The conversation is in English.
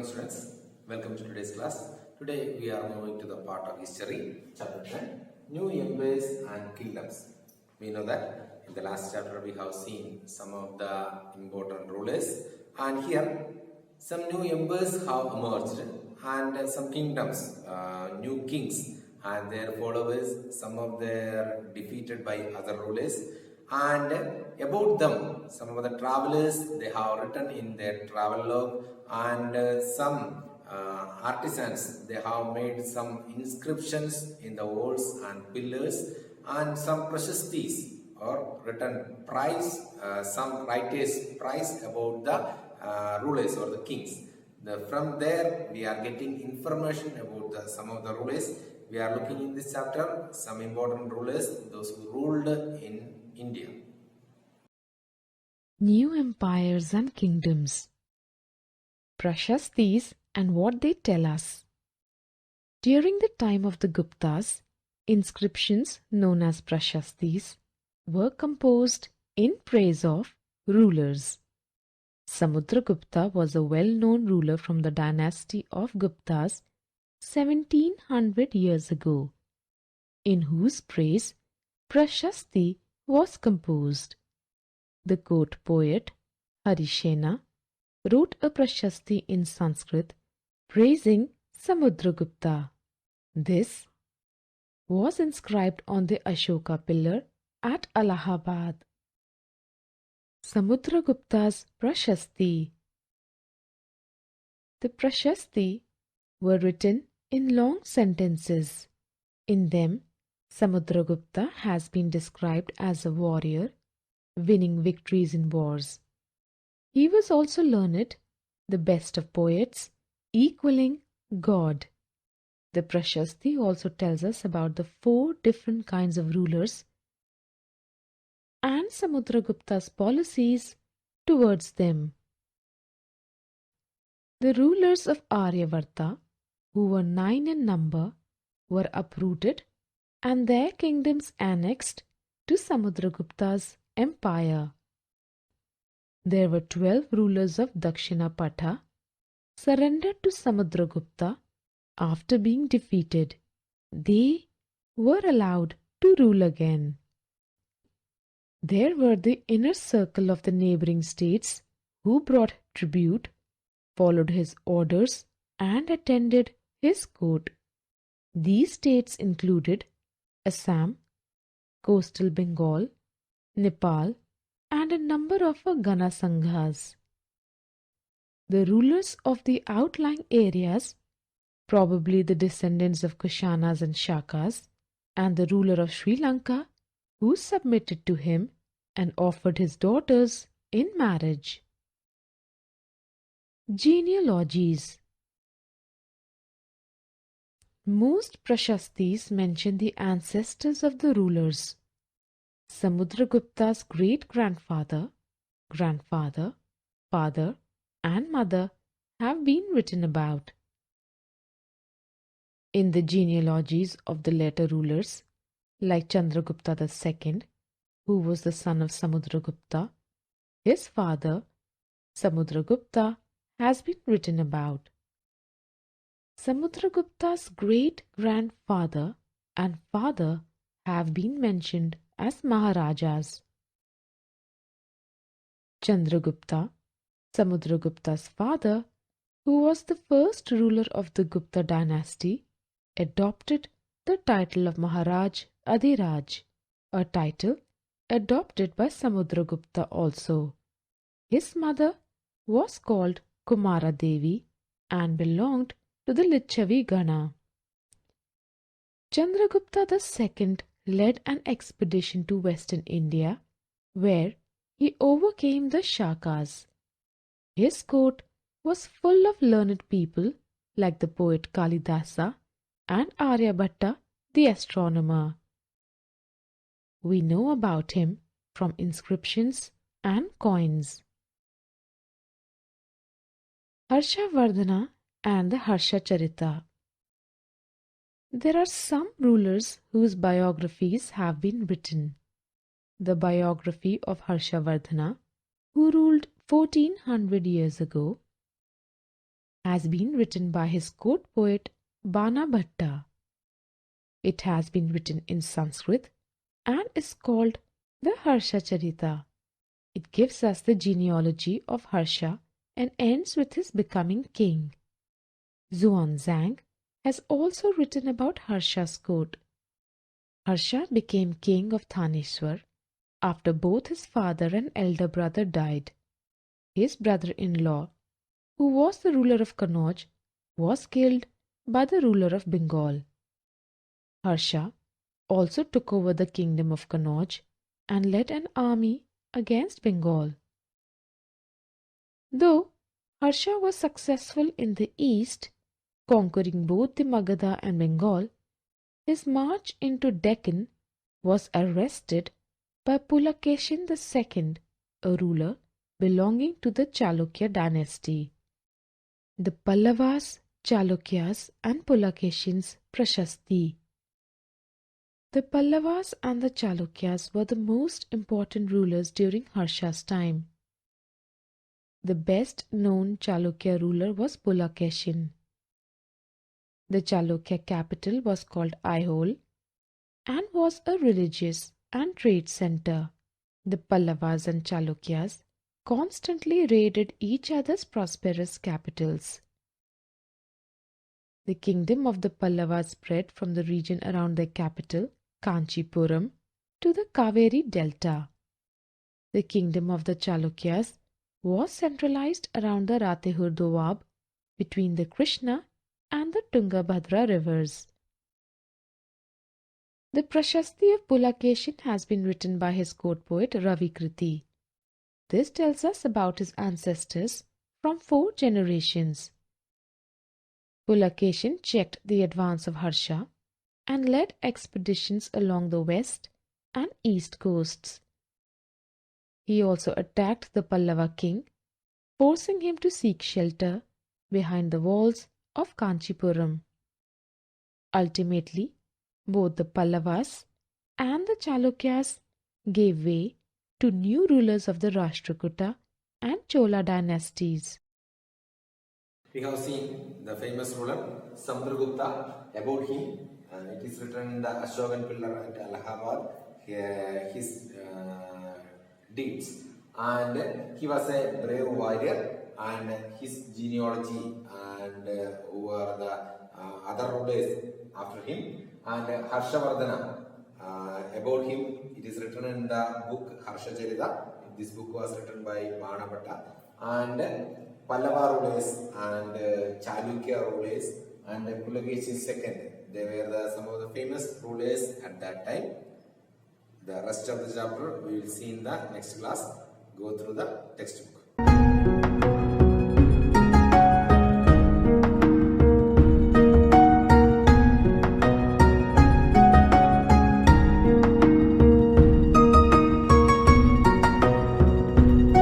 morning students, welcome to today's class. Today we are moving to the part of history, chapter 10, New Empires and Kingdoms. We know that in the last chapter we have seen some of the important rulers, and here some new empires have emerged and some kingdoms, new kings and their followers, some of them defeated by other rulers, and about them some of the travelers they have written in their travel log, and some artisans they have made some inscriptions in the walls and pillars, and some preciosities or written price, some writers price about the rulers or the kings. From there we are getting information about some of the rulers. We are looking in this chapter some important rulers, those who ruled in India. New empires and kingdoms. Prashastis and what they tell us. During the time of the Guptas, inscriptions known as Prashastis were composed in praise of rulers. Samudragupta was a well-known ruler from the dynasty of Guptas 1700 years ago, in whose praise Prashasti was composed. The court poet Harishena wrote a Prashasti in Sanskrit praising Samudragupta. This was inscribed on the Ashoka pillar at Allahabad. Samudragupta's Prashasti. The Prashasti were written in long sentences. In them, Samudragupta has been described as a warrior, winning victories in wars. He was also learned, the best of poets, equaling God. The Prashasti also tells us about the 4 different kinds of rulers and Samudragupta's policies towards them. The rulers of Aryavarta, who were 9 in number, were uprooted and their kingdoms annexed to Samudragupta's empire. There were 12 rulers of Dakshinapatha surrendered to Samudragupta after being defeated. They were allowed to rule again. There were the inner circle of the neighboring states who brought tribute, followed his orders, and attended his court. These states included Assam, coastal Bengal, Nepal, and a number of Gana Sanghas. The rulers of the outlying areas, probably the descendants of Kushanas and Shakas, and the ruler of Sri Lanka, who submitted to him and offered his daughters in marriage. Genealogies. Most Prashastis mention the ancestors of the rulers. Samudragupta's great-grandfather, grandfather, father, and mother have been written about. In the genealogies of the later rulers, like Chandragupta II, who was the son of Samudragupta, his father, Samudragupta, has been written about. Samudragupta's great-grandfather and father have been mentioned as Maharajas. Chandragupta, Samudragupta's father, who was the first ruler of the Gupta dynasty, adopted the title of Maharaj Adhiraj, a title adopted by Samudragupta also. His mother was called Kumara Devi and belonged to the Lichavi Gana. Chandragupta II led an expedition to western India, where he overcame the Shakas. His court was full of learned people like the poet Kalidasa and Aryabhatta the astronomer. We know about him from inscriptions and coins. Harshavardhana and the Harshacharita. There are some rulers whose biographies have been written. The biography of Harshavardhana, who ruled 1400 years ago, has been written by his court poet Bana Bhatta. It has been written in Sanskrit and is called the Harsha Charita. It gives us the genealogy of Harsha and ends with his becoming king. Xuanzang has also written about Harsha's court. Harsha became king of Thaneswar after both his father and elder brother died. His brother-in-law, who was the ruler of Kannauj, was killed by the ruler of Bengal. Harsha also took over the kingdom of Kannauj and led an army against Bengal. Though Harsha was successful in the east, conquering both the Magadha and Bengal, his march into Deccan was arrested by Pulakeshin II, a ruler belonging to the Chalukya dynasty. The Pallavas, Chalukyas and Pulakeshins Prashasti. The Pallavas and the Chalukyas were the most important rulers during Harsha's time. The best known Chalukya ruler was Pulakeshin. The Chalukya capital was called Aihole and was a religious and trade center. The Pallavas and Chalukyas constantly raided each other's prosperous capitals. The kingdom of the Pallavas spread from the region around their capital, Kanchipuram, to the Kaveri Delta. The kingdom of the Chalukyas was centralized around the Ratehur Doab between the Krishna and the Tungabhadra rivers. The Prashasti of Pulakeshin has been written by his court poet Ravi Kriti. This tells us about his ancestors from 4 generations. Pulakeshin checked the advance of Harsha and led expeditions along the west and east coasts. He also attacked the Pallava king, forcing him to seek shelter behind the walls of Kanchipuram. Ultimately, both the Pallavas and the Chalukyas gave way to new rulers of the Rashtrakuta and Chola dynasties. We have seen the famous ruler Samudragupta. About him, it is written in the Ashokan pillar at Allahabad, his deeds. And he was a brave warrior, and his genealogy and who were the other rulers after him. And Harshavardhana, about him, it is written in the book Harsha. This book was written by Bana Bhatta. And Pallava rulers and Chalukya rulers and Pulakeshin II. They were some of the famous rulers at that time. The rest of the chapter we will see in the next class. Go through the textbook.